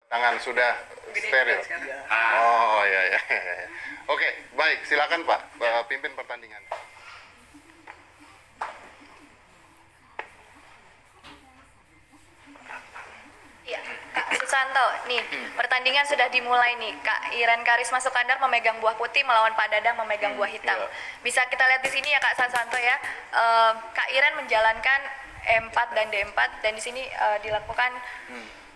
Tangan sudah steril. Oh ya ya. Oke, baik. Silakan Pak, pimpin pertandingan. Ya, Kak Susanto, nih pertandingan sudah dimulai nih. Kak Iren Karisma Sukandar memegang buah putih melawan Pak Dadang memegang buah hitam. Iya. Bisa kita lihat di sini ya Kak Susanto ya. Kak Iren menjalankan E4 dan D4 dan di sini dilakukan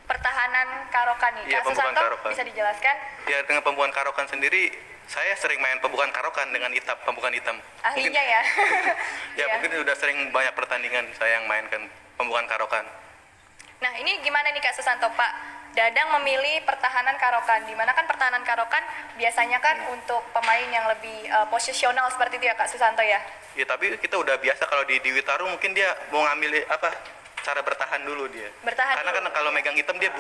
pertahanan karokan nih. Iya, Kak pembukaan Susanto karokan. bisa dijelaskan Ya, dengan pembukaan karokan sendiri, saya sering main pembukaan karokan dengan pembukaan hitam. ahlinya ya. Ya, Iya. mungkin sudah sering banyak pertandingan saya yang mainkan pembukaan karokan. Nah ini gimana nih Kak Susanto, Pak Dadang memilih pertahanan karokan, dimana kan pertahanan karokan biasanya kan untuk pemain yang lebih posisional seperti itu ya Kak Susanto ya? Ya, tapi kita udah biasa kalau di Witaru mungkin dia mau ngambil cara bertahan dulu dia. Bertahan Karena dulu. kan kalau megang hitam dia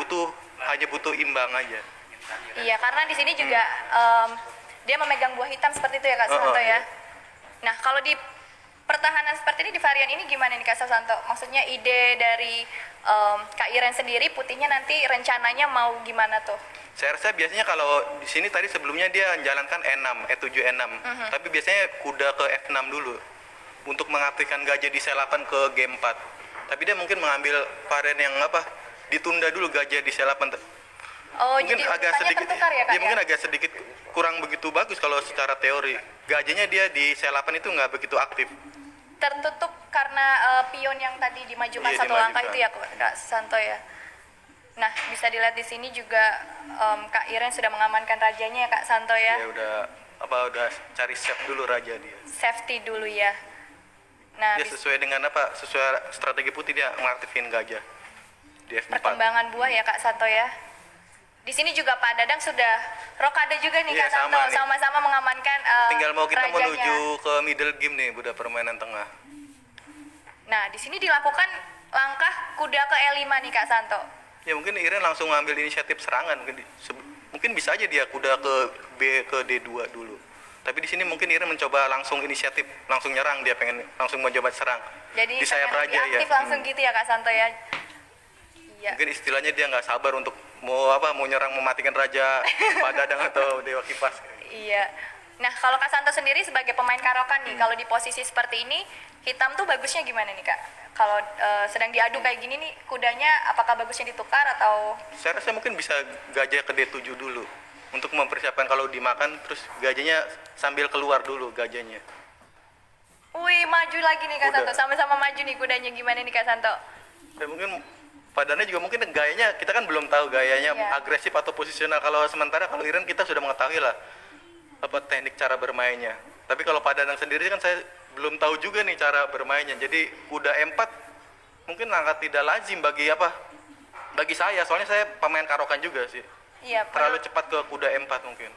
hanya butuh imbang aja. Iya, karena di sini juga dia memegang buah hitam seperti itu ya Kak Oh, Susanto ya? iya. Nah kalau di pertahanan seperti ini di varian ini gimana nih Kak Susanto? Maksudnya ide dari Kak Iren sendiri putihnya nanti rencananya mau gimana tuh? Saya rasa biasanya kalau di sini tadi sebelumnya dia menjalankan E6, E7, E6. Tapi biasanya kuda ke F6 dulu untuk mengaktifkan gajah di C8 ke G4. Tapi dia mungkin mengambil varian yang ditunda dulu gajah di C8. Oh Mungkin jadi agak urutannya sedikit tertukar ya Kak? ya, mungkin agak sedikit kurang begitu bagus kalau secara teori. Gajahnya dia di C8 itu nggak begitu aktif. Tertutup karena pion yang tadi dimajukan Iya, satu langkah dimajukan. itu ya Kak Susanto ya. Nah bisa dilihat di sini juga Kak Iren sudah mengamankan rajanya ya Kak Santo ya. Ya udah cari save dulu raja dia. Safety dulu ya. Nah Dia sesuai dengan sesuai strategi putih dia mengaktifin gajah di F4. perkembangan buah ya Kak Santo ya. Di sini juga Pak Dadang sudah rokade juga nih Iya, Kak Santo, sama nih. sama-sama mengamankan Tinggal mau kita rajanya. menuju ke middle game nih, udah permainan tengah. Nah di sini dilakukan langkah kuda ke E5 nih Kak Santo. Ya mungkin Iren langsung ngambil inisiatif serangan, mungkin bisa aja dia kuda ke B ke D2 dulu. Tapi di sini mungkin Iren mencoba langsung inisiatif, langsung nyerang, dia pengen langsung mencoba serang. Jadi di sayap pengen lebih raja ya. aktif langsung gitu ya Kak Santo ya. Iya. Mungkin istilahnya dia nggak sabar untuk mau nyerang mematikan raja Pak Dadang atau Dewa Kipas. Iya. Nah, kalau Kak Santo sendiri sebagai pemain karokan nih, kalau di posisi seperti ini, hitam tuh bagusnya gimana nih Kak? Kalau sedang diadu kayak gini nih, kudanya apakah bagusnya ditukar atau? Saya rasa mungkin bisa gajah ke D7 dulu untuk mempersiapkan kalau dimakan, terus gajahnya sambil keluar dulu gajahnya. Wih, maju lagi nih Kak Kuda. Santo, sama-sama maju nih kudanya, gimana nih Kak Santo? Ya mungkin padanya juga mungkin gayanya kita kan belum tahu gayanya Iya. agresif atau posisional. Kalau sementara kalau Iren kita sudah mengetahui lah teknik cara bermainnya. Tapi kalau Pak Dadang sendiri kan saya belum tahu juga nih cara bermainnya. Jadi kuda E4 mungkin angkat tidak lazim bagi saya. Soalnya saya pemain karokan juga sih. Iya, Terlalu cepat ke kuda E4 mungkin.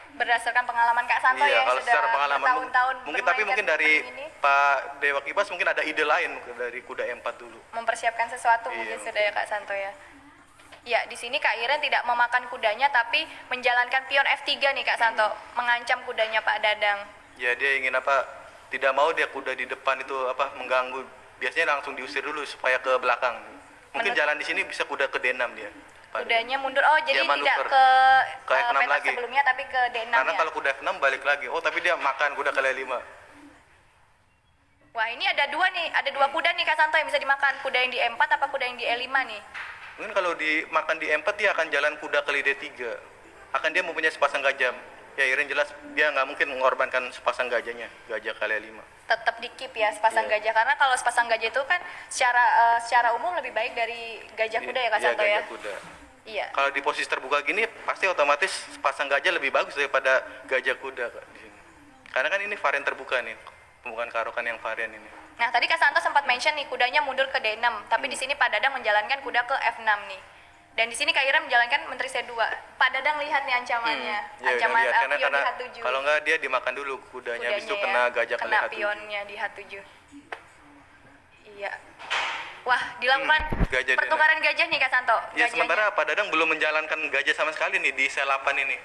berdasarkan pengalaman Kak Santo Iya, ya, kalau sudah secara pengalaman bertahun-tahun mungkin bermain tapi mungkin kan dari ini, Pak Dewa Kipas mungkin ada ide lain dari kuda E4 dulu. mempersiapkan sesuatu Iya, mungkin mungkin. sudah ya Kak Santo ya. Ya, di sini Kak Iren tidak memakan kudanya tapi menjalankan pion F3 nih Kak Santo, mengancam kudanya Pak Dadang. Ya dia ingin tidak mau dia kuda di depan itu mengganggu. Biasanya langsung diusir dulu supaya ke belakang. Mungkin Menurut- jalan di sini bisa kuda ke D6 dia. Pak. Kudanya mundur, oh jadi Dia tidak manuver. ke Ke F6 petak lagi. sebelumnya tapi ke D6 Karena ya. kalau kuda F6 balik lagi. Oh tapi dia makan kuda ke L5. Wah ini ada dua kuda nih Kak Santo yang bisa dimakan, kuda yang di E4 apa kuda yang di E5 nih? Mungkin kalau dimakan di E4 dia akan jalan kuda ke D3. Akan dia mempunyai sepasang gajah. Ya Iren jelas dia nggak mungkin mengorbankan sepasang gajahnya, gajah ke L5. Tetap di keep ya sepasang Iya. gajah, karena kalau sepasang gajah itu kan secara umum lebih baik dari gajah kuda ya Kak Iya, Santo ya. gajah kuda. Iya. Kalau di posisi terbuka gini pasti otomatis sepasang gajah lebih bagus daripada gajah kuda Kak, di sini. Karena kan ini varian terbuka nih, bukan karokan yang varian ini. Nah tadi Kak Santo sempat mention nih kudanya mundur ke D6, tapi di sini Pak Dadang menjalankan kuda ke F6 nih. Dan di sini Kak Iren menjalankan menteri C2. Pak Dadang lihat nih ancamannya, Ya, ancaman lihat, karena pion di H7. kalau nggak dia dimakan dulu kudanya, habis itu Kudanya kena ya, gajah kali kena H7. pionnya di H7. Iya. Wah, dilakukan gajah dia, pertukaran gajah nih Kak Santo. Ya Gajahnya- sementara Pak Dadang belum menjalankan gajah sama sekali nih di C8 ini.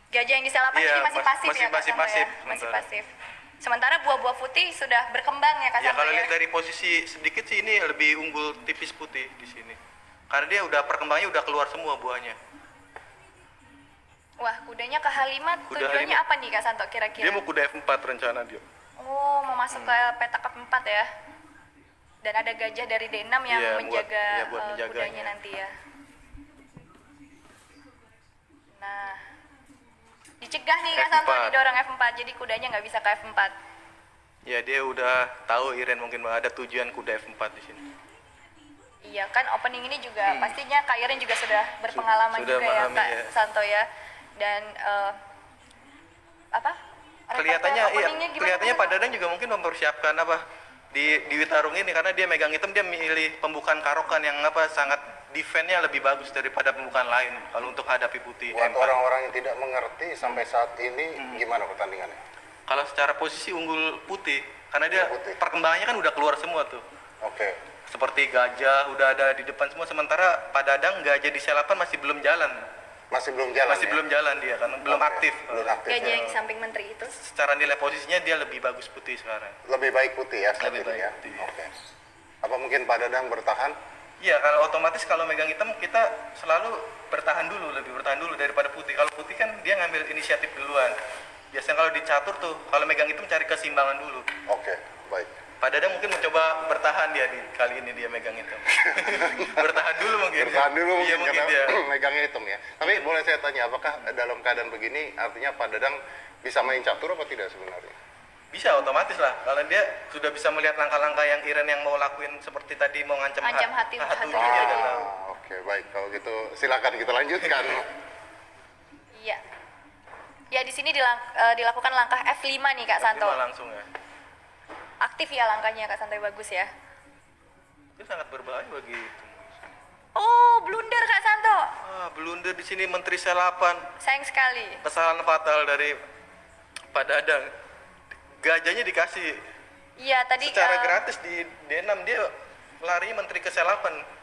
gajah yang di C8 Iya, ini masih pasif masih- ya Kak masih Santo pasif ya? Masih sementara. pasif. Sementara buah-buah putih sudah berkembang ya Kak Ya Santo kalau ya. lihat dari posisi sedikit sih ini lebih unggul tipis putih di sini. Karena dia udah perkembangannya udah keluar semua buahnya. Wah, kudanya ke H5 Kuda tujuannya H5. apa nih Kak Santo kira-kira? Dia mau kuda F4 rencana dia. Oh, mau masuk ke petak F4 ya. Dan ada gajah dari D6 yang Iya, menjaga, buat menjaganya. kudanya nanti ya. Nah, dicegah nih Kak Santo, F4. didorong F4, jadi kudanya nggak bisa ke F4. Ya dia udah tahu Iren mungkin ada tujuan kuda F4 di sini. Iya kan, opening ini juga pastinya Kak Iren juga sudah berpengalaman Sudah juga ya memahami, Kak ya. Santo ya. Dan apa? Kelihatannya iya, Openingnya gimana, kelihatannya Kak Pak Santo? Dadang juga mungkin mempersiapkan apa di Witarung ini karena dia megang hitam, dia milih pembukaan karokan yang apa sangat defense-nya lebih bagus daripada pembukaan lain kalau untuk hadapi putih Buat M4. orang-orang yang tidak mengerti sampai saat ini gimana pertandingannya? Kalau secara posisi unggul putih karena dia Putih. perkembangannya kan udah keluar semua tuh. Oke. Seperti gajah udah ada di depan semua, sementara Pak Dadang gajah di selapan masih belum jalan. Masih belum jalan. Masih ya? belum jalan dia karena belum Oke, aktif. Belum aktif. Gajah Ya. yang di samping menteri itu. Secara nilai posisinya dia lebih bagus putih sekarang. Lebih baik putih ya saat Lebih ini baik ya. putih. Oke. Apa mungkin Pak Dadang bertahan? Iya, kalau otomatis kalau megang hitam kita selalu bertahan dulu, lebih bertahan dulu daripada putih. Kalau putih kan dia ngambil inisiatif duluan. Biasanya kalau dicatur tuh, kalau megang hitam cari keseimbangan dulu. Oke, baik. Pak Dadang mungkin mencoba bertahan dia di kali ini dia megang hitam. Bertahan dulu mungkin. Bertahan dulu Iya mungkin mungkin karena dia. megangnya hitam ya. Tapi boleh saya tanya, apakah dalam keadaan begini artinya Pak Dadang bisa main catur apa tidak sebenarnya? Bisa otomatis lah. Kalau dia sudah bisa melihat langkah-langkah yang Iren yang mau lakuin seperti tadi mau ngancam Ancam hati hati juga dia gitu. udah tahu. Oke, baik. Kalau gitu silakan kita lanjutkan. Iya. Ya di sini dilakukan langkah F5 nih Kak Santo. Lima langsung ya. Aktif ya langkahnya Kak Santo, bagus ya. Itu sangat berbahaya bagi itu. Oh, blunder Kak Santo. Blunder di sini Menteri Selapan. Sayang sekali. Kesalahan fatal dari Pak Dadang. Gajahnya dikasih Iya, tadi secara gratis di D6, dia lari Menteri Keselapan.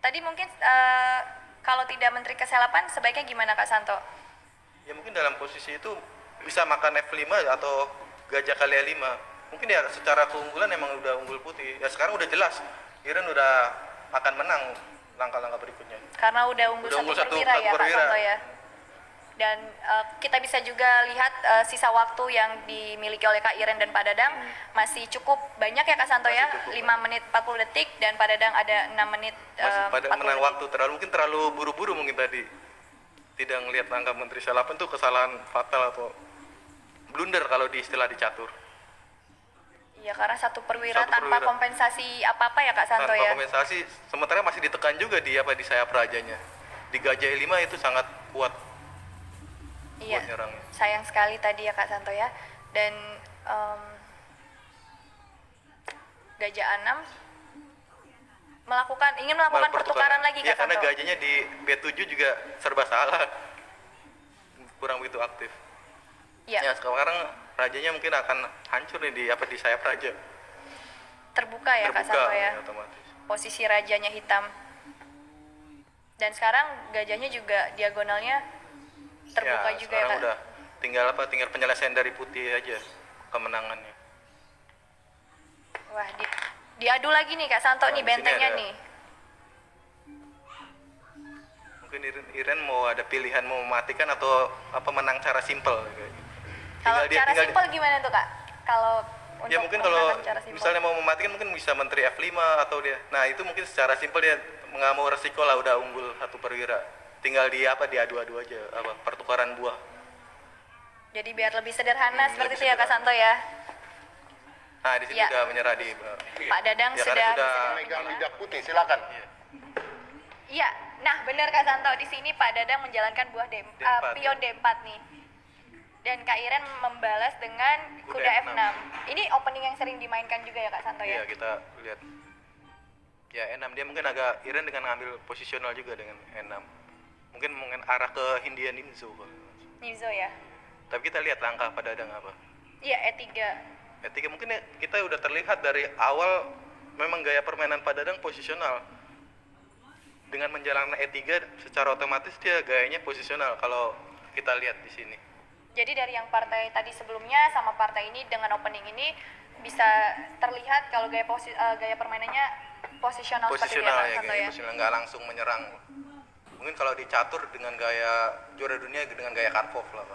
tadi mungkin kalau tidak Menteri Keselapan sebaiknya gimana Kak Santo? Ya mungkin dalam posisi itu bisa makan F5 atau gajah kali A5. Mungkin ya secara keunggulan emang udah unggul putih. Ya sekarang udah jelas Iren udah akan menang langkah-langkah berikutnya. Karena udah unggul Udah unggul satu satu perwira ya Kak perwira. Santo ya. Dan kita bisa juga lihat sisa waktu yang dimiliki oleh Kak Iren dan Pak Dadang masih cukup banyak ya Kak Santo ya. Masih cukup 5 menit 40 detik dan Pak Dadang ada 6 menit Masih pada 40 menang detik. waktu terlalu buru-buru mungkin tadi. Tidak ngelihat langkah Menteri Selapan tuh kesalahan fatal atau blunder kalau di istilah dicatur. Iya, karena satu perwira Satu tanpa perwira. kompensasi apa-apa ya Kak Santo Tanpa ya. kompensasi, sementara masih ditekan juga di sayap rajanya. Di gajah E5 itu sangat kuat Iya. buat nyerangnya. Sayang sekali tadi ya Kak Santo ya. Dan gajah A6 ingin melakukan pertukaran lagi Ya Kak karena Santo. gajahnya di B7 juga serba salah. Kurang begitu aktif. Iya, Ya sekarang rajanya mungkin akan hancur nih di sayap raja. terbuka ya Kak Terbuka Santo ya. otomatis. Posisi rajanya hitam. Dan sekarang gajahnya juga diagonalnya terbuka Ya, juga ya sekarang Kak. udah tinggal penyelesaian dari putih aja kemenangannya. Wah, diadu lagi nih Kak Santo Nah, nih di sini bentengnya ada- nih. Mungkin Iren mau ada pilihan mau mematikan atau apa menang cara simpel kayak gitu. Kalau Tinggal dia- cara tinggal simpel gimana tuh Kak? Kalau Ya untuk mungkin kalau memenangkan cara simpel. misalnya mau mematikan mungkin bisa Menteri F5 atau dia. Nah itu mungkin secara simpel dia nggak mau resiko lah udah unggul satu perwira. Tinggal diadu-adu aja pertukaran buah. Jadi biar lebih sederhana seperti lebih itu ya Kak Santo ya. Nah di sini Ya. udah menyerah di Pak Dadang Ya, karena sudah sudah- bisa Megang dibilang. lidah putih, silakan. Iya, nah benar Kak Santo, di sini Pak Dadang menjalankan buah D4, pion D4 nih. Dan Kak Iren membalas dengan Kuda kuda F6. F6. Ini opening yang sering dimainkan juga ya Kak Santo Iya ya. kita lihat. Ya E6 dia mungkin agak Iren dengan ngambil posisional juga dengan E6. Mungkin arah ke Hindia Ninzo. Nizo ya. Tapi kita lihat langkah pada Dadang apa. Iya, E3. E3 mungkin ya, kita udah terlihat dari awal memang gaya permainan Pak Dadang posisional. Dengan menjalankan E3 secara otomatis dia gayanya posisional kalau kita lihat di sini. Jadi dari yang partai tadi sebelumnya sama partai ini dengan opening ini bisa terlihat kalau gaya permainannya posisional seperti dia posisional Kak ya, Santo gaya ya. posisional, nggak langsung menyerang. Mungkin kalau di catur dengan gaya juara dunia dengan gaya Karpov lah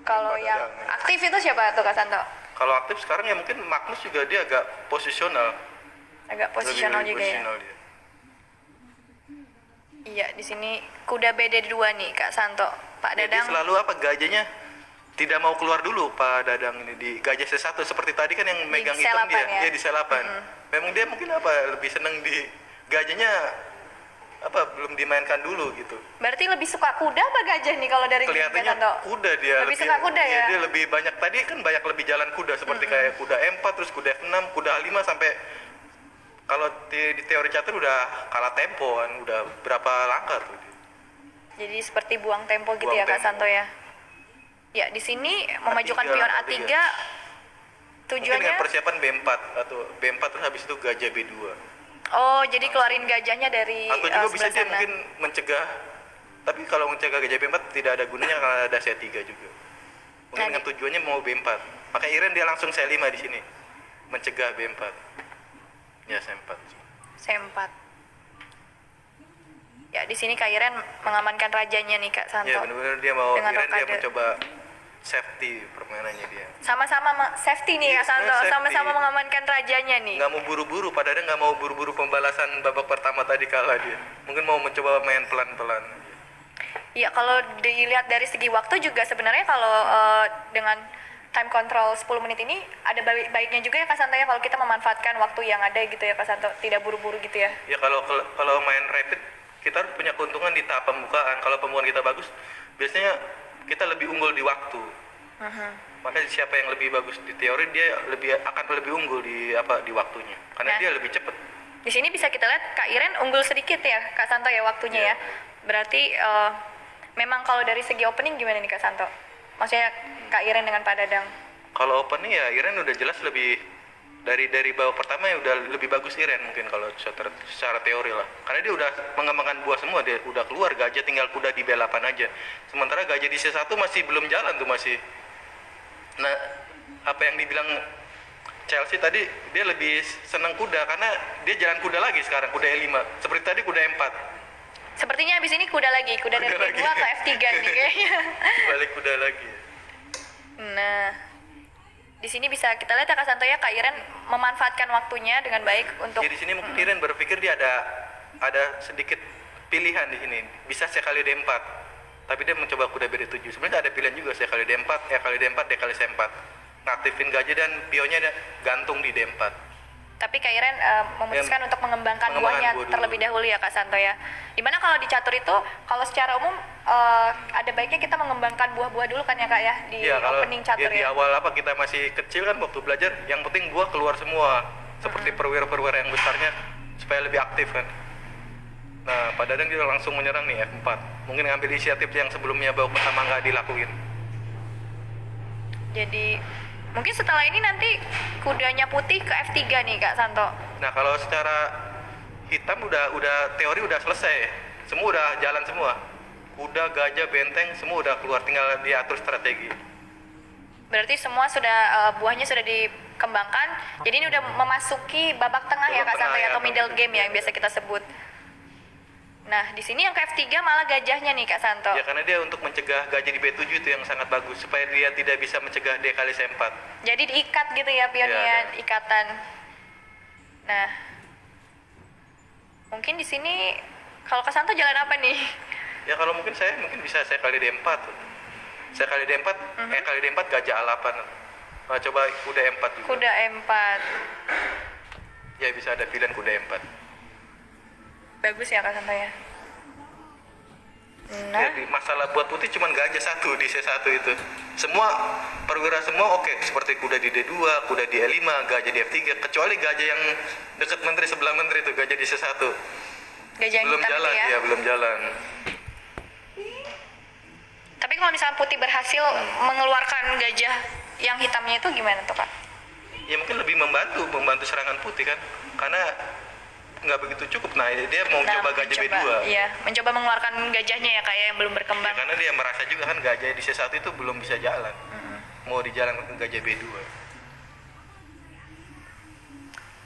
Kalau Pada yang Dadang. aktif itu siapa tuh Kak Santo? Kalau aktif sekarang ya mungkin Magnus juga dia agak posisional. Agak posisional Lebih juga ya. posisional dia. Iya, di sini kuda BD2 nih Kak Santo. Pak Jadi Dadang. selalu apa gajahnya tidak mau keluar dulu Pak Dadang ini di gajah C1 seperti tadi kan yang megang hitam selapan dia ya? di selapan. Memang dia mungkin apa lebih seneng di gajahnya apa belum dimainkan dulu gitu. Berarti lebih suka kuda apa gajah nih kalau dari Kak Kelihatannya Santo? kuda dia Lebih suka kuda iya, ya? dia lebih banyak tadi kan banyak lebih jalan kuda seperti kayak kuda M4 terus kuda F6 kuda H5 sampai kalau di teori catur udah kalah tempo kan udah berapa langkah tuh dia. Jadi seperti buang tempo gitu Buang ya Kak tempo. Santo ya. Ya, di sini memajukan A3, pion A3. A3 Mungkin tujuannya dengan persiapan B4 atau B4 terus habis itu gajah B2. oh, jadi keluarin gajahnya dari Atau juga bisa sebelah dia sana. mungkin mencegah tapi kalau mencegah gajah B4 tidak ada gunanya karena ada C3 juga. Mungkin Nah, dengan tujuannya mau B4. Makanya Iren dia langsung C5 di sini. Mencegah B4. Ya C4. C4. Ya, di sini Kak Iren mengamankan rajanya nih Kak Santo. Ya benar-benar dia mau Dengan Iren dia rokade. mencoba safety permainannya dia. Sama-sama safety nih Iya, Kak Santo, sebenarnya sama-sama safety. mengamankan rajanya nih. Nggak mau buru-buru, padahal nggak mau buru-buru pembalasan babak pertama tadi kalah dia. Mungkin mau mencoba main pelan-pelan. Iya, kalau dilihat dari segi waktu juga sebenarnya kalau dengan time control 10 menit ini ada baiknya juga ya Kak Santo ya kalau kita memanfaatkan waktu yang ada gitu ya Kak Santo, tidak buru-buru gitu ya. Ya kalau main rapid kita punya keuntungan di tahap pembukaan. Kalau pembukaan kita bagus, biasanya kita lebih unggul di waktu. Makanya siapa yang lebih bagus di teori dia akan lebih unggul di waktunya. Karena Nah. dia lebih cepat. Di sini bisa kita lihat Kak Iren unggul sedikit ya Kak Santo ya waktunya Iya. ya. Berarti memang kalau dari segi opening gimana nih Kak Santo? Maksudnya Kak Iren dengan Pak Dadang. Kalau open nih ya Iren udah jelas lebih dari babak pertama ya udah lebih bagus Iren mungkin kalau secara teori lah. Karena dia udah mengembangkan buah semua, dia udah keluar gajah tinggal kuda di B8 aja. Sementara gajah di C1 masih belum jalan tuh masih. Nah, apa yang dibilang Chelsea tadi dia lebih senang kuda karena dia jalan kuda lagi sekarang kuda E5. Seperti tadi kuda E4. Sepertinya habis ini kuda lagi, kuda dari Kuda B2 lagi. ke F3 nih kayaknya. Balik kuda lagi. Nah, di sini bisa kita lihat ya Kak Santo ya, Kak Iren memanfaatkan waktunya dengan baik untuk Ya di sini mungkin Iren berpikir dia ada sedikit pilihan di sini. Bisa sekali D4. Tapi dia mencoba kuda BD7. Sebenarnya ada pilihan juga sekali D4, E kali D4, D kali C4. Ngaktifin gajah dan pionnya gantung di D4. tapi Kak Iren memutuskan untuk mengembangkan mengembangkan buahnya buah dulu. terlebih dahulu ya Kak Santo ya. Dimana kalau di catur itu, kalau secara umum ada baiknya kita mengembangkan buah-buah dulu kan ya Kak ya di Iya, kalau opening catur di ya. awal kita masih kecil kan waktu belajar, yang penting buah keluar semua. Seperti perwira-perwira yang besarnya supaya lebih aktif kan. Nah, Pak Dadang dia langsung menyerang nih F4. Mungkin ngambil inisiatif yang sebelumnya babak pertama nggak dilakuin. Jadi mungkin setelah ini nanti kudanya putih ke F3 nih Kak Santo. Nah, kalau secara hitam udah teori udah selesai. Semua udah jalan semua. Kuda, gajah, benteng semua udah keluar, tinggal diatur strategi. Berarti semua sudah buahnya sudah dikembangkan. Jadi ini udah memasuki babak tengah ya Kak Babak Santo tengah ya, ya, atau middle babak game ya yang biasa kita sebut. Nah, di sini yang ke F3 malah gajahnya nih Kak Santo. Ya karena dia untuk mencegah gajah di B7 itu yang sangat bagus supaya dia tidak bisa mencegah D kali C4. Jadi diikat gitu ya pionnya, Ya, ikatan. Nah, mungkin di sini kalau Kak Santo jalan apa nih? Ya kalau mungkin bisa saya kali D4. Saya kali D4, kali D4 gajah A8. Nah, coba kuda E4 juga. Kuda E4. Ya bisa ada pilihan kuda E4. Bagus ya Kak Santo ya. Nah, Ya, masalah buat putih cuman gajah satu di C1 itu. Semua perwira semua oke, seperti kuda di D2, kuda di E5, gajah di F3, kecuali gajah yang dekat menteri sebelah menteri itu gajah di C1. gajah yang Belum hitam jalan itu ya. ya, belum jalan. Tapi kalau misalnya putih berhasil mengeluarkan gajah yang hitamnya itu gimana tuh Kak? Ya mungkin lebih membantu serangan putih kan. Karena nggak begitu cukup. Nah, dia mau coba gajah B2. Iya, mencoba mengeluarkan gajahnya ya Kak ya, yang belum Ya, berkembang. karena dia merasa juga kan gajah di C1 itu belum bisa jalan. Mau dijalankan ke gajah B2.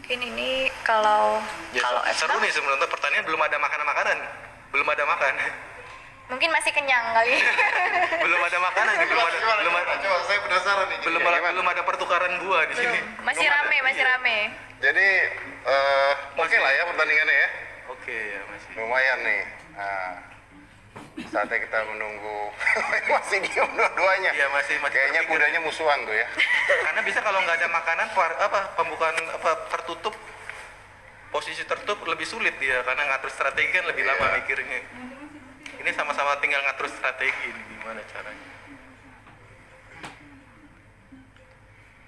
Oke, Mungkin ini kalau Ya, kalau seru F6 nih sebelum nonton pertandingan belum ada makanan-makanan. Belum ada makan. mungkin masih kenyang kali. belum ada makanan nih, Coba, saya penasaran nih. belum ada pertukaran buah di sini. Masih Belum ada, rame, masih iya. rame. Jadi oke lah ya pertandingannya ya. Oke ya masih. Lumayan nih. Nah, saatnya kita menunggu. Masih diem dua-duanya. Iya, masih Kayaknya berpikir. kudanya musuhan tuh ya. Karena bisa kalau nggak ada makanan pembukaan tertutup, posisi tertutup lebih sulit dia karena ngatur strategi kan lebih lama Iya. mikirnya. Ini sama-sama tinggal ngatur strategi ini gimana caranya.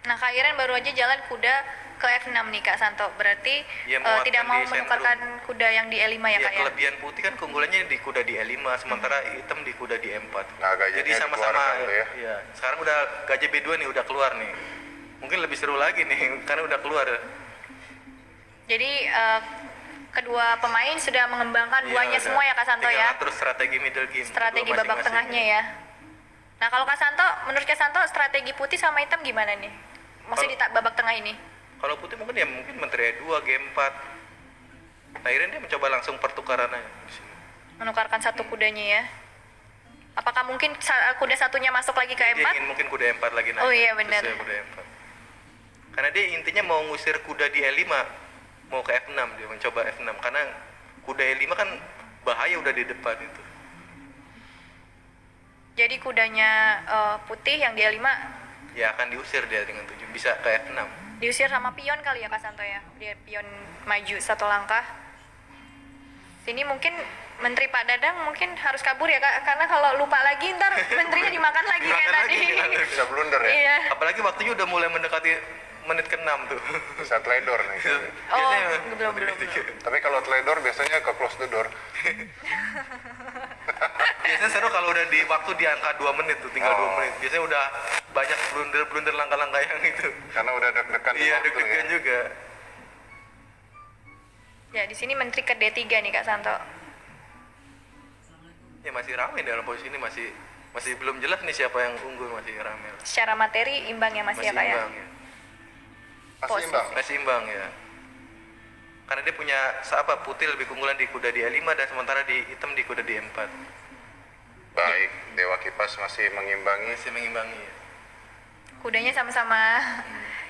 Nah, Kak Iren baru aja jalan kuda ke F6 nih Kak Santo. Berarti Iya, muatkan tidak mau di sentrum. menukarkan kuda yang di E5 ya Ya, Kak ya? kelebihan putih kan keunggulannya di kuda di E5 sementara hitam di kuda di E4. Nah, gajahnya Jadi sama-sama dikeluarkan tuh ya. Iya. Sekarang udah gajah B2 nih udah keluar nih. Mungkin lebih seru lagi nih karena udah keluar. Jadi kedua pemain sudah mengembangkan buahnya Iya, semua ya Kak Santo tinggal ya? ngatur strategi middle game. Strategi kedua babak masing-masing. tengahnya ya. Nah, kalau Kak Santo, menurut Kak Santo strategi putih sama hitam gimana nih? Maksudnya di babak tengah ini? Kalau putih mungkin ya mungkin menteri E2, G4. Nah, akhirnya dia mencoba langsung pertukaran aja di sini. Menukarkan satu kudanya ya? Apakah mungkin kuda satunya masuk lagi ke Dia E4? ingin mungkin kuda E4 lagi naik. Oh iya, benar. Terus ya kuda E4. Karena dia intinya mau ngusir kuda di E5, mau ke F6 dia mencoba F6 karena kuda E5 kan bahaya udah di depan itu. Jadi kudanya putih yang di E5 Ya akan diusir dia dengan 7 bisa ke F6. diusir sama pion kali ya Kak Santo ya? Dia pion maju satu langkah. Sini mungkin Menteri Pak Dadang mungkin harus kabur ya Kak, karena kalau lupa lagi ntar menterinya dimakan lagi kayak Dimakan tadi. lagi, Bisa blunder ya. Iya. Apalagi waktunya udah mulai mendekati menit ke-6 tuh. Bisa teledor nih. Oh, Biasanya belum. Tapi kalau teledor biasanya ke close the door. Biasanya seru kalau udah di waktu di angka 2 menit tuh, tinggal Oh. 2 menit. Biasanya udah banyak blunder langkah-langkah yang itu. Karena udah deg-degan di Iya, waktu deg-degan ya. juga. Ya, di sini Menteri ke D3 nih Kak Santo. Ya masih ramai dalam posisi ini masih belum jelas nih siapa yang unggul, masih ramai. Secara materi imbang ya Mas Masih ya Kak ya? imbang ya. Masih Posisi. imbang. Masih imbang ya. Karena dia punya putih lebih keunggulan di kuda di E5 dan sementara di hitam di kuda di E4. Baik, Dewa Kipas masih mengimbangi. Masih mengimbangi ya. Kudanya sama-sama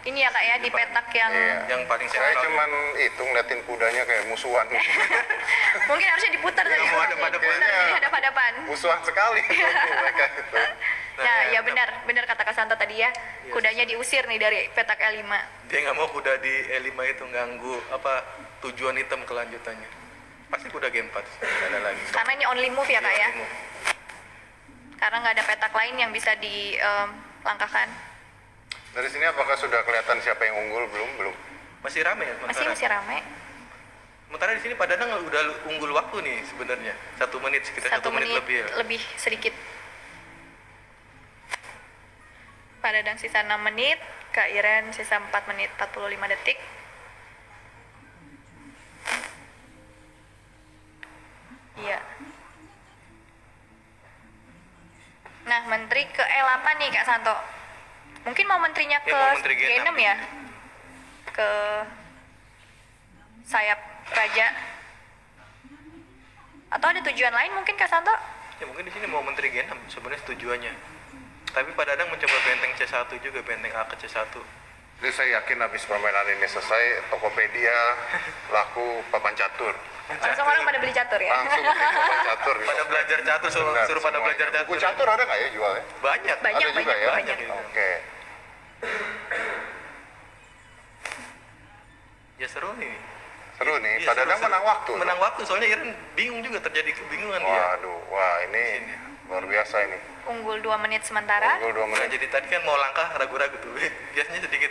ini ya Kak ya, di petak yang Iya. Yang paling Saya sentral. cuman itu ngeliatin kudanya kayak musuhan. mungkin harusnya diputar tadi. mau hadap-hadapan. Putar, jadi hadap-hadapan. Musuhan sekali mereka itu. Nah, ya benar kata Kak Santo tadi ya. Kudanya diusir nih dari petak E5. Dia nggak mau kuda di E5 itu ganggu tujuan hitam kelanjutannya. Pasti kuda G4 nggak ada lagi. Karena ini only move ya Kak ya. Iya, Karena nggak ada petak lain yang bisa dilangkahkan. Dari sini apakah sudah kelihatan siapa yang unggul? Belum. masih ramai ya sementara. Masih ramai. Sementara di sini Pak Dadang udah unggul waktu nih sebenarnya. 1 menit sekitar 1 menit lebih ya. lebih sedikit. Pak Dadang sisa 6 menit, Kak Iren sisa 4 menit 45 detik. Iya. Nah, menteri ke E8 nih Kak Santo. Mungkin mau menterinya Ya, ke mau menteri G6 G6 ya? Ke sayap raja. Atau ada tujuan lain mungkin Kak Santo? Ya mungkin di sini mau menteri G6 sebenarnya tujuannya. Tapi Pak Dadang mencoba benteng C1 juga, benteng A ke C1. Jadi saya yakin habis permainan ini selesai, Tokopedia laku papan catur. Langsung orang pada beli catur ya? Langsung beli papan catur. di Pada belajar catur, suruh Benar, pada semuanya. belajar catur. Buku catur ada nggak ya jualnya? Banyak. Banyak, Ada juga ya? banyak. Oke. Ya seru nih. Seru nih, Iya, Pak seru, Dadang seru. menang waktu. Menang waktu, soalnya Iren bingung juga terjadi kebingungan dia. Waduh, wah ini luar biasa ini. Unggul 2 menit sementara. Unggul 2 Nah, menit. jadi tadi kan mau langkah ragu-ragu tuh. Biasanya sedikit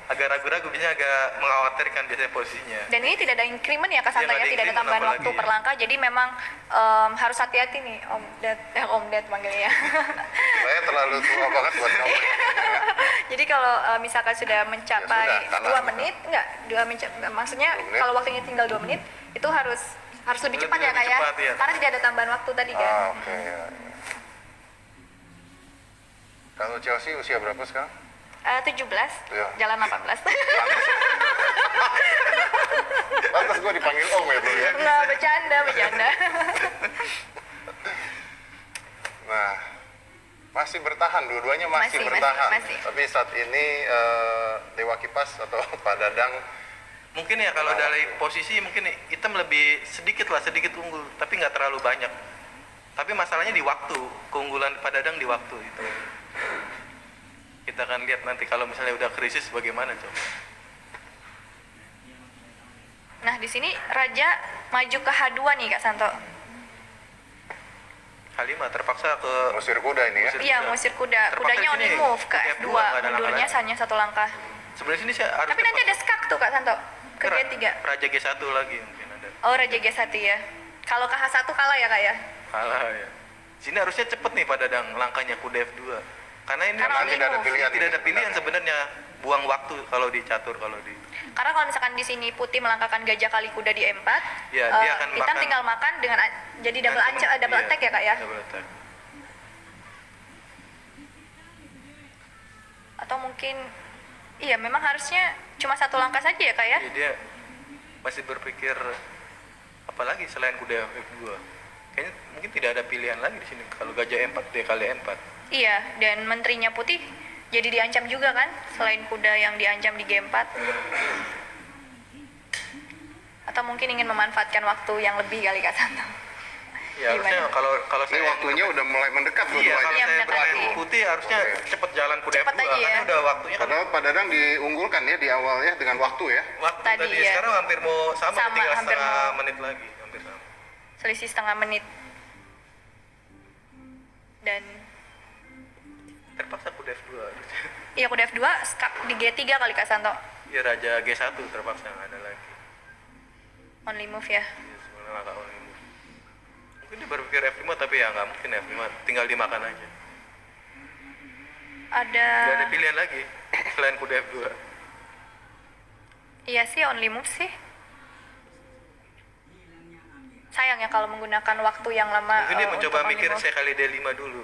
agak ragu-ragu, biasanya agak mengkhawatirkan biasanya posisinya. Dan ini tidak ada increment ya Kak Santo Iya, nggak ya, ada tidak ada increment tambahan apalagi waktu ya. per langkah. Jadi memang harus hati-hati nih Om Ded manggilnya. Saya terlalu tua banget buat kamu. Jadi kalau misalkan sudah mencapai Ya sudah, 2 menit, maksudnya 2 menit. kalau waktunya tinggal 2 menit, itu harus lebih cepat ya lebih Kak ya. cepat, ya. Karena tidak ada tambahan waktu tadi kan. Ah, oke ya. Kalau Chelsea usia berapa sekarang? 17, Iya. jalan 18. Lantas gue dipanggil Om ya bro ya. Nggak, bercanda. Nah, masih bertahan, dua-duanya masih Masih, bertahan. masih. Tapi saat ini Dewa Kipas atau Pak Dadang Mungkin ya kalau dari posisi mungkin hitam lebih sedikit unggul, tapi nggak terlalu banyak. Tapi masalahnya di waktu, keunggulan Pak Dadang di waktu itu. Kita akan lihat nanti kalau misalnya udah krisis bagaimana coba. Nah, di sini Raja maju ke H2 nih Kak Santo. H5 terpaksa ke ngusir kuda ini ya. Iya, ngusir kuda. Terpaksa Kudanya di only sini, move ke F2, F2. nggak ada langkah Mundurnya lain. hanya 1 langkah. sebenarnya sini saya harus Tapi nanti ada skak tuh Kak Santo. Ke Ra- G3. Raja G1 lagi mungkin ada. Oh, Raja G1 ya. Kalau ke H1 kalah ya Kak ya? Kalah ya. Sini harusnya cepet nih Pak Dadang langkahnya kuda F2. Karena ini Karena Kan tidak ada move. pilihan. tidak ada pilihan sebenarnya, buang waktu kalau di catur kalau di Karena kalau misalkan di sini Putih melangkahkan gajah kali kuda di E4, Ya, dia akan Hitam makan- tinggal makan dengan jadi double Iya, attack ya Kak ya? double attack. Atau mungkin iya memang harusnya cuma 1 langkah saja ya Kak ya? Jadi dia masih berpikir apa lagi selain kuda F2. Kayaknya mungkin tidak ada pilihan lagi di sini. Kalau gajah E4 dia kali E4. Iya, dan menterinya Putih jadi diancam juga kan, selain kuda yang diancam di G4. Atau mungkin ingin memanfaatkan waktu yang lebih kali Kak Santo. Ya harusnya Gimana? kalau Ini saya waktunya udah mulai mendekat Iya, dua-duanya. kalau Iya, saya mendekati. bermain putih harusnya Oke. cepet jalan kuda Cepet F2 aja ya. karena udah waktunya kan Padahal Pak Dadang diunggulkan ya di awal ya dengan waktu ya. waktu Tadi, tadi, ya. sekarang hampir mau sama, Sama, tinggal hampir setengah mau. menit lagi, hampir sama. Selisih setengah menit. Dan Terpaksa kuda F2 harusnya. iya kuda F2 skak di G3 kali Kak Santo. Ya Raja G1 terpaksa nggak ada lagi. Only move ya. Ya, sebenarnya langkah only move. Mungkin dia berpikir F5 tapi ya nggak mungkin F5, tinggal dimakan aja. Ada Nggak ada pilihan lagi selain kuda F2. iya sih only move sih. Sayang ya kalau menggunakan waktu yang lama. Mungkin dia mencoba untuk only mikir move. saya kali D5 dulu.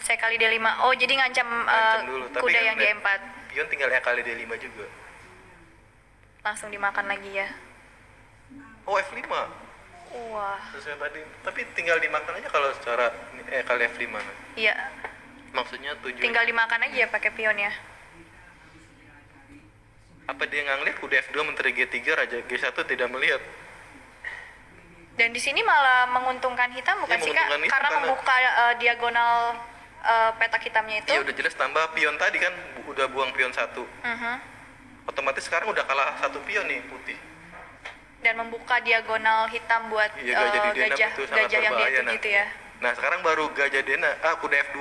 Saya kali D5. Oh, jadi ngancam Ngancam dulu, tapi kuda kan yang di udah- E4. Pion tinggal E kali D5 juga. Langsung dimakan lagi ya. Oh F5. Wah. Sesuai tadi, tapi tinggal dimakan aja kalau secara kali F5. Iya, Maksudnya tujuan tinggal dimakan aja ya pakai pion ya. apa dia nggak ngeliat kuda F2 menteri G3 Raja G1 tidak melihat. Dan di sini malah menguntungkan hitam bukan Iya, sih Kak? menguntungkan hitam Karena karena- membuka diagonal petak hitamnya itu. Iya udah jelas tambah pion tadi kan udah buang pion 1. Mhm. Otomatis sekarang udah kalah 1 pion nih putih. Dan membuka diagonal hitam buat Iya gajah di Denham gajah itu sangat gajah yang berbahaya dia itu nah. gitu ya. Nah sekarang baru gajah Denham, kuda F2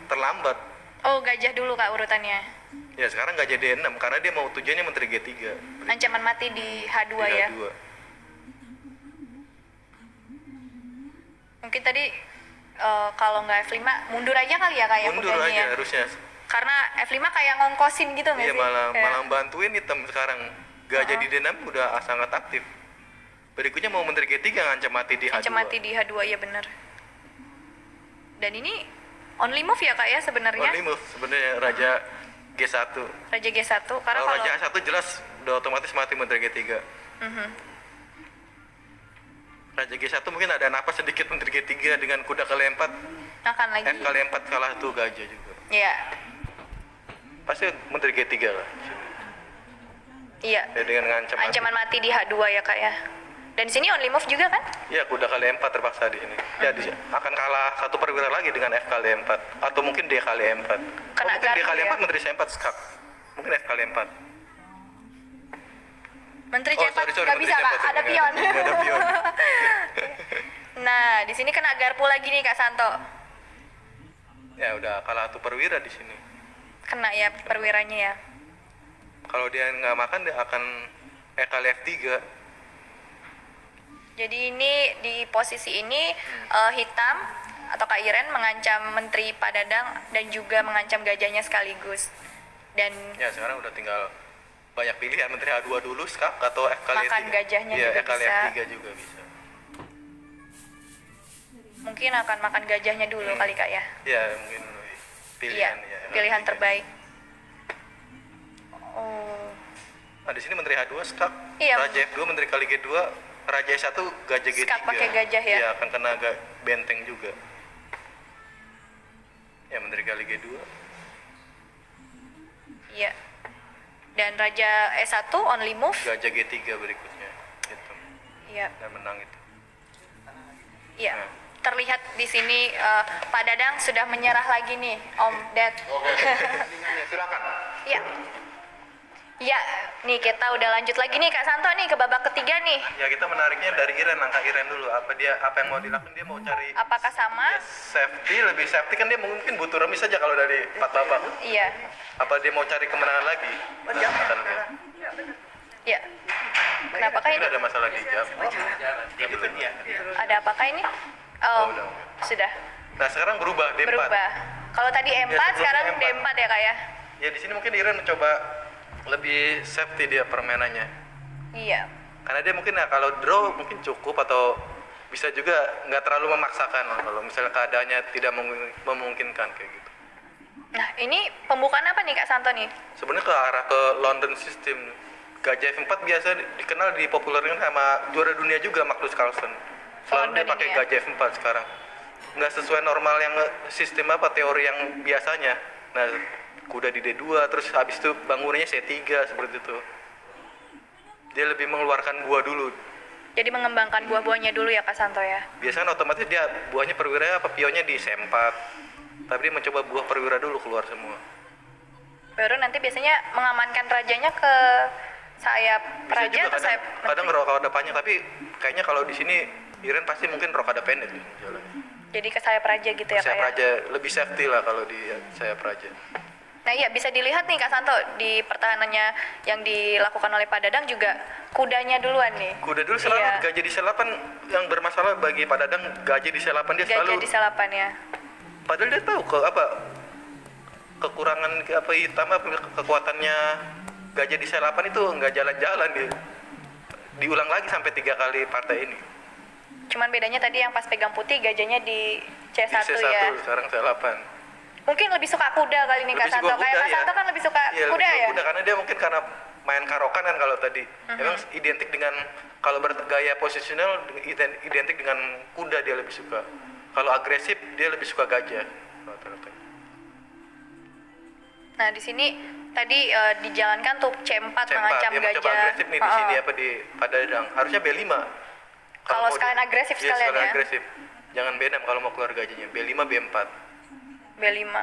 terlambat. Oh, gajah dulu Kak urutannya. Ya sekarang gajah D6 karena dia mau tujuannya menteri G3. Ancaman mati di H2 Di ya. H2. Mungkin tadi kalau nggak F5 mundur aja kali ya Kak ya Mundur kudanya aja ya. harusnya. Karena F5 kayak ngongkosin gitu nggak Iya sih? malah Kayak- malah bantuin hitam sekarang. Gajah di Denham udah sangat aktif. Berikutnya mau menteri G3 ngancam mati di H2. Ancam mati di H2 ya bener. Dan ini only move ya Kak ya sebenarnya. Only move sebenarnya Raja G1. Raja G1 karena Kalau kalau Raja A1 jelas udah otomatis mati menteri G3. Mhm. Raja G1 mungkin ada napas sedikit menteri G3 dengan kuda kali 4. akan lagi. F kali 4 kalah tuh gajah juga. Iya. Pasti menteri G3 lah. Iya. Ya, dengan ngancam Ancaman mati di H2 ya Kak ya. Dan di sini only move juga kan? Ya kuda kali 4 terpaksa di sini. Ya akan kalah 1 perwira lagi dengan F kali 4 atau mungkin D kali 4. Kena Mungkin D garpu kali ya. 4 menteri C4 skak. Mungkin F kali 4. Menteri Oh, C4 sorry, nggak menteri bisa Kak, C4, ada nggak pion. nggak ada pion. Nah, di sini kena garpu lagi nih Kak Santo. Ya udah kalah 1 perwira di sini. Kena ya perwiranya ya. Kalau dia nggak makan dia akan E kali F3. Jadi ini di posisi ini hitam atau Kak Iren mengancam Menteri Pak Dadang dan juga mengancam gajahnya sekaligus. Dan Ya sekarang udah tinggal banyak pilihan menteri A2 dulu skak atau F kali Makan F3. gajahnya Iya, juga F kali bisa. F3 juga bisa. mungkin akan makan gajahnya dulu kali Kak ya. Ya mungkin Iya, pilihan ya. pilihan F3. terbaik. Oh. Nah, di sini menteri H2 skak, Iya. Raja F2 menteri kali G2, Raja S1 gajah G3. Skak pakai gajah ya? Iya, akan kena benteng juga. Ya, menteri kali G2. Iya. Dan Raja S1 only move. Gajah G3 berikutnya. Gitu. Iya. Dan menang itu. Iya. Nah. Terlihat di sini Pak Dadang sudah menyerah lagi nih, Om Ded. Oke. Silakan. Iya. Ya, nih kita udah lanjut lagi nih Kak Santo nih ke babak ketiga nih. Ya, kita menariknya dari Iren, langkah Iren dulu. Apa yang mau dilakukan, dia mau cari Apakah sama? ya, safety, lebih safety kan dia mungkin butuh remis saja kalau dari 4 babak. Iya. Apa dia mau cari kemenangan lagi? Akan lihat. Iya. Kenapakah Ini ini? ada masalah di jam. Ada apakah ini? Oh, udah. sudah Nah, sekarang berubah D4. berubah. Kalau tadi E4, sebelumnya sekarang E4. D4 ya Kak ya? Ya, di sini mungkin Iren mencoba lebih safety dia permainannya. Iya. Karena dia mungkin ya kalau draw mungkin cukup, atau bisa juga nggak terlalu memaksakan kalau misalnya keadaannya tidak memungkinkan kayak gitu. Nah, ini pembukaan apa nih Kak Santo nih? Sebenarnya ke arah ke London system. Gajah F4 biasa dikenal dipopulerkan sama juara dunia juga, Magnus Carlsen. Selalu dia London pakai ini ya? Gajah F4 sekarang. Nggak sesuai normal yang sistem teori yang biasanya. Nah, kuda di D2, terus habis itu bangunannya C3 seperti itu. Dia lebih mengeluarkan buah dulu. Jadi mengembangkan buah-buahnya dulu ya Kak Santo ya? Biasanya otomatis dia buahnya perwira pionnya di C4. Tapi dia mencoba buah perwira dulu keluar semua. Baru nanti biasanya mengamankan rajanya ke sayap Bisa raja juga atau sayap kadang menteri? rokada panjang, tapi kayaknya kalau di sini Iren pasti mungkin rokada pendek nih jalannya. Jadi ke sayap raja gitu ya Kak Sayap ya? raja lebih safety lah kalau di sayap raja. Nah iya, bisa dilihat nih Kak Santo di pertahanannya yang dilakukan oleh Pak Dadang juga kudanya duluan nih. Kuda dulu selalu Iya. gajah di selapan yang bermasalah bagi Pak Dadang, gajah di selapan dia Gajah selalu. di selapan ya. Padahal dia tahu kekurangan hitam kekuatannya gajah di selapan itu nggak jalan-jalan dia. Diulang lagi sampai 3 kali partai ini. Cuman bedanya tadi yang pas pegang putih gajahnya di C1, Di C1 ya. sekarang selapan. Mungkin lebih suka kuda kali nih Kak Lebih Santo. suka Kayak kuda, Kak ya. Santo kan lebih suka Iya, kuda lebih ya. kuda karena dia mungkin karena main karokan kan kalau tadi. Emang identik dengan kalau bergaya posisional identik dengan kuda dia lebih suka. Kalau agresif dia lebih suka gajah. Rata-rata. Nah di sini tadi dijalankan tuh C4 mengancam dia mencoba gajah. agresif nih di sini di pada Dadang. Harusnya B5. Kalau mau sekalian agresif iya, sekalian ya. agresif. Jangan B6 kalau mau keluar gajahnya. B5 B4. B5. Nah,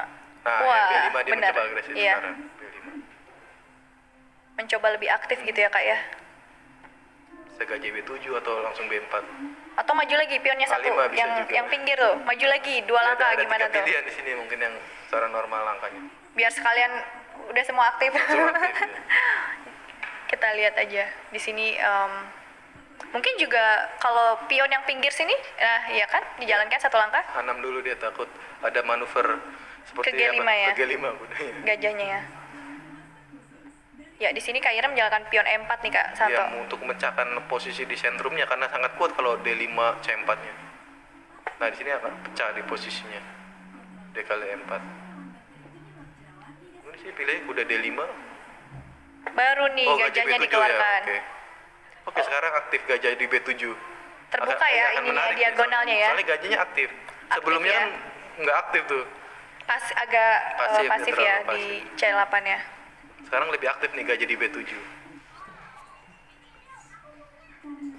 Wah, ya, B5 dia benar. mencoba agresif Iya. sekarang. B5. Mencoba lebih aktif gitu ya Kak ya. Segajah B7 atau langsung B4. Atau maju lagi pionnya satu A5 bisa juga. yang pinggir tuh. Maju lagi 2 langkah ada gimana 3 tuh? pilihan di sini mungkin yang secara normal langkahnya. Biar sekalian udah semua aktif. Langsung aktif, ya. Kita lihat aja di sini mungkin juga kalau pion yang pinggir sini ya kan dijalankan 1 langkah A6 dulu dia takut ada manuver seperti Ke G5 ya? Ke G5 kudanya. gajahnya ya. Ya di sini Kak Ira menjalankan pion E4 nih Kak Santo. Ya, untuk memecahkan posisi di sentrumnya karena sangat kuat kalau D5 C4-nya. Nah, di sini akan pecah di posisinya. D kali E4. Ini sih pilih kuda D5. Baru nih Oh, gajah gajahnya B7 dikeluarkan. ya. Oke, sekarang aktif gajah di B7. Terbuka ya akan ininya menarik nih, diagonalnya ya. Soalnya gajahnya aktif. Sebelumnya ya. kan nggak aktif tuh. Agak Pasif, pasif dia ya terlalu di C8 ya. Sekarang lebih aktif nih gajah di B7.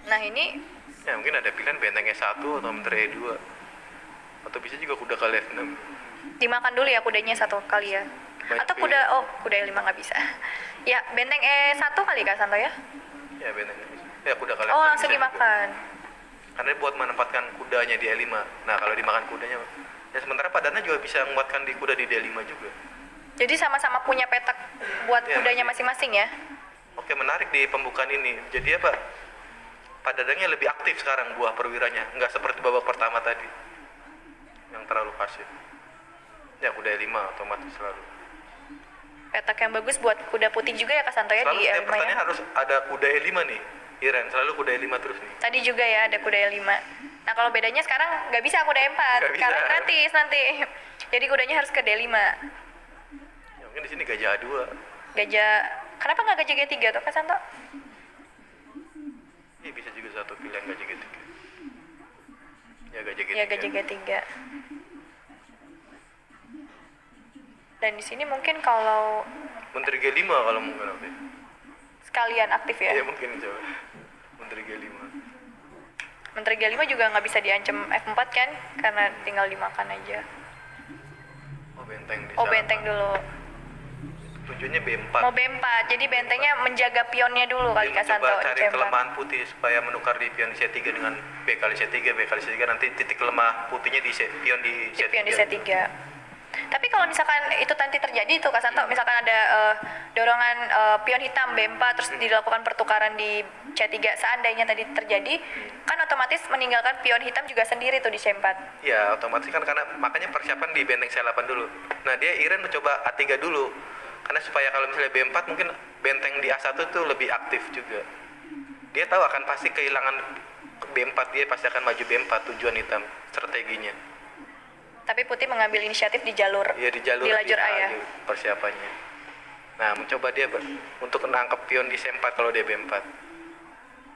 Nah ini Ya, mungkin ada pilihan benteng E1 atau menteri E2. Atau bisa juga kuda kali F6. dimakan dulu ya kudanya 1 kali ya. Baik, Atau kuda kuda E5 nggak bisa. Ya benteng E1 kali Kak Santo ya. Ya, benteng E1. Ya, kuda kali Oh F6 langsung bisa juga. dimakan. Karena dia buat menempatkan kudanya di E5. Nah, kalau dimakan kudanya, ya sementara padannya juga bisa menguatkan di kuda di D5 juga. Jadi sama-sama punya petak buat Ya, kudanya masing-masing ya. Oke, menarik di pembukaan ini. Jadi apa? Padadangnya lebih aktif sekarang buah perwiranya, nggak seperti babak pertama tadi yang terlalu pasif. Ya, kuda E5 otomatis selalu. Petak yang bagus buat kuda putih juga ya Kak Santo ya Selalu di setiap E5 ya. pertanyaan harus ada kuda E5 nih. Iren, selalu kuda E5 terus nih. Tadi juga ya ada kuda E5. Nah kalau bedanya sekarang nggak bisa kuda E4 Nggak bisa. karena gratis nanti. Jadi kudanya harus ke D5. Ya, mungkin di sini gajah A2. Gajah Kenapa nggak gajah G3 tuh Kak Santo? Iya bisa juga satu pilihan gajah G3. Ya gajah G3. Ya gajah G3. Dan di sini mungkin kalau Menteri G5 kalau mungkin apa ya? sekalian aktif ya. Iya mungkin coba. Menteri G5. Menteri G5 juga nggak bisa diancam F4 kan, karena tinggal dimakan aja. Oh benteng di Oh sana. benteng dulu. Tujuannya B4. Mau B4, jadi bentengnya menjaga pionnya dulu kali Dia Kak Santo mencoba di cari C4. kelemahan putih supaya menukar di pion di C3 dengan B kali C3, B kali C3 nanti titik lemah putihnya di pion di Di C3. pion di C3. Tapi kalau misalkan itu nanti terjadi tuh Kak Santo, misalkan ada dorongan pion hitam B4 terus dilakukan pertukaran di C3, seandainya tadi terjadi, kan otomatis meninggalkan pion hitam juga sendiri tuh di C4. Ya otomatis kan karena makanya persiapan di benteng C8 dulu. Nah dia Iren mencoba A3 dulu karena supaya kalau misalnya B4 mungkin benteng di A1 tuh lebih aktif juga. Dia tahu akan pasti kehilangan B4, dia pasti akan maju B4 tujuan hitam strateginya. Tapi Putih mengambil inisiatif di jalur Iya di jalur lajur A ya. persiapannya. Nah mencoba dia untuk menangkap pion di C4 kalau dia B4.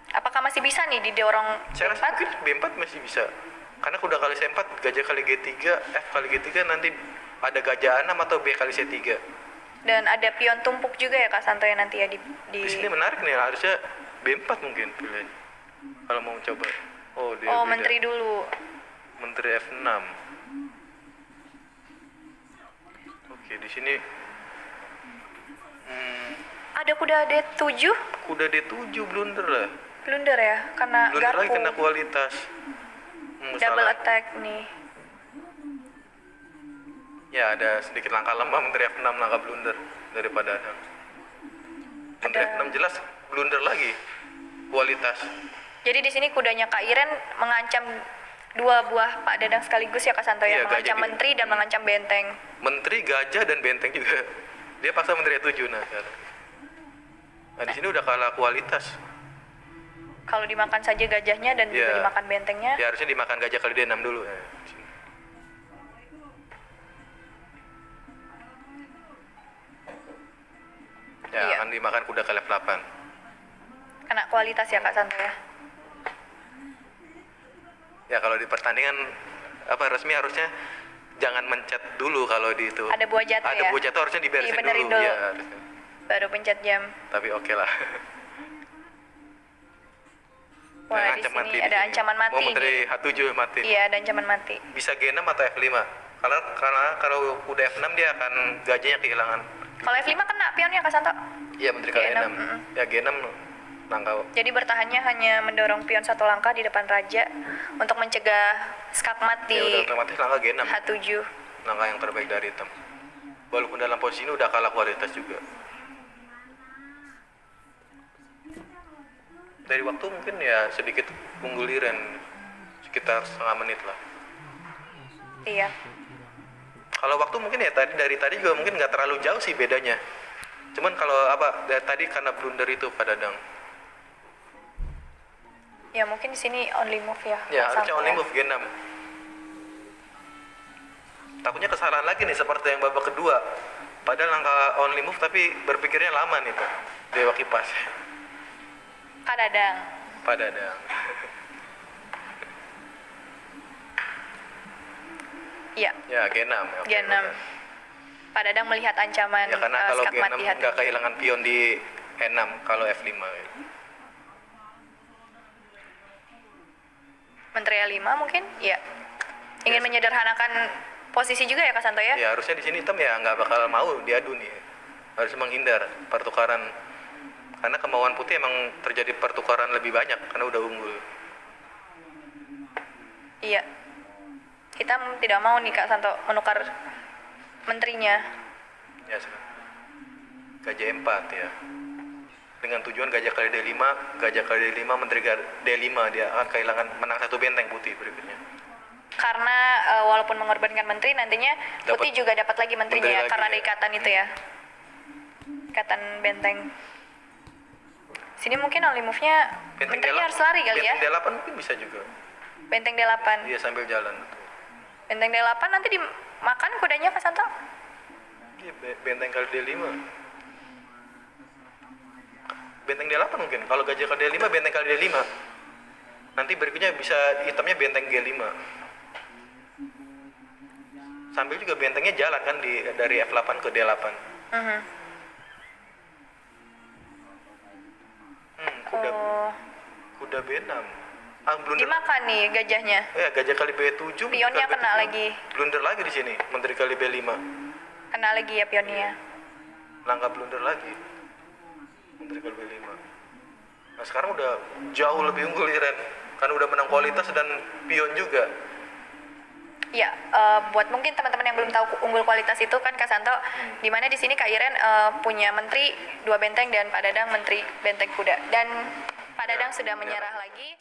Apakah masih bisa nih didorong Saya rasa B4? mungkin B4 masih bisa. Karena kuda kali C4, gajah kali G3, F kali G3 nanti ada gajah 6 atau B kali C3. Dan ada pion tumpuk juga ya Kak Santo ya nanti ya di Di sini menarik nih, harusnya B4 mungkin pilihannya. Kalau mau coba. Oh, dia Oh, beda. menteri dulu. Menteri F6. Oke, di sini Ada kuda D7, kuda D7 blunder lah. blunder ya karena Blunder lagi garpu. kena kualitas. Double Salah. attack nih. Ya, ada sedikit langkah lemah Menteri F6 langkah blunder daripada Dadang. Menteri Ada- F6 jelas blunder lagi kualitas. Jadi di sini kudanya Kak Iren mengancam dua buah Pak Dadang sekaligus ya Kak Santo ya, Iya, mengancam gajah gitu. menteri dan mengancam benteng. Menteri gajah dan benteng juga. Dia paksa Menteri E7 nah sekarang. Nah, di sini udah kalah kualitas. Kalau dimakan saja gajahnya dan juga Iya. dimakan bentengnya. Ya harusnya dimakan gajah kali D6 dulu. Ya, di sini. Ya, Iya. akan dimakan kuda kali F8. Kena kualitas ya Kak Santo ya. Ya kalau di pertandingan apa resmi harusnya jangan mencet dulu kalau di itu. Ada buah jatuh Ada ya? buah jatuh harusnya diberesin Dibenerin dulu. dulu. Ya, harusnya. Baru pencet jam. Tapi oke lah. Wah, Nah, di ancam sini mati di ada sini. ancaman mati Mau Menteri nih. H7 mati. Iya, ada ancaman mati. Bisa G6 atau F5. Karena kalau udah F6 dia akan gajahnya kehilangan. Kalau F5 kena pionnya Kak Santo. Iya Menteri kali G6, 6. Ya G6 langkah. Jadi bertahannya hanya mendorong pion satu langkah di depan raja untuk mencegah skakmat Ya udah di otomatis langkah G6. H7. Langkah yang terbaik dari hitam. Walaupun dalam posisi ini udah kalah kualitas juga. Dari waktu mungkin ya sedikit unggul Iren. Sekitar setengah menit lah. Iya. Kalau waktu mungkin ya dari tadi juga mungkin nggak terlalu jauh sih bedanya. Cuman kalau dari tadi karena blunder itu Pak Dadang. Ya mungkin di sini only move ya. Ya Kak harusnya Santo only ya. move G6. Takutnya kesalahan lagi nih seperti yang babak kedua. Padahal langkah only move tapi berpikirnya lama nih Pak. Dewa Kipas. Kak Dadang. Pak Dadang. Iya. Ya G6. Oke, G6. benar. Pak Dadang melihat ancaman Ya karena kalau skakmat G6 di H7. nggak kehilangan pion di E6 kalau F5. Ya. Menteri A5 mungkin? Iya. Ingin Yes. menyederhanakan posisi juga ya Kak Santo ya? Ya harusnya di sini hitam ya nggak bakal mau diadu nih. Harus menghindar pertukaran. Karena kemauan putih emang terjadi pertukaran lebih banyak karena udah unggul. Iya. Kita tidak mau nih Kak Santo menukar menterinya. Ya gajah 4 ya. Dengan tujuan gajah kali D5, gajah kali D5, menteri D5 dia akan kehilangan menang satu benteng putih berikutnya. Karena walaupun mengorbankan menteri nantinya Dapat putih juga dapat lagi menterinya menteri ya, lagi, karena ada ya. ikatan itu ya. Ikatan benteng. Sini mungkin only move-nya menterinya harus lari kali ya. Benteng D8 mungkin bisa juga. Benteng D8. Dia sambil jalan. Benteng D8 nanti dimakan kudanya Kak Santo. Iya, benteng kali D5. benteng D8 mungkin. Kalau gajah kali D5 benteng kali D5. Nanti berikutnya bisa hitamnya benteng G5. Sambil juga bentengnya jalan kan dari F8 ke D8. Kuda Oh, kuda B6. Blunder. dimakan nih gajahnya. Ya, gajah kali B7. Pionnya kali kena B7. lagi. Blunder lagi di sini. Menteri kali B5. Kena lagi ya pionnya. Langkah blunder lagi. Menteri kali B5. Nah, sekarang udah jauh lebih unggul Iren. Karena udah menang kualitas dan pion juga. Ya, buat mungkin teman-teman yang belum tahu unggul kualitas itu kan Kak Santo, di mana di sini Kak Iren punya menteri 2 benteng dan Pak Dadang menteri benteng kuda. Dan Pak Dadang sudah menyerah lagi.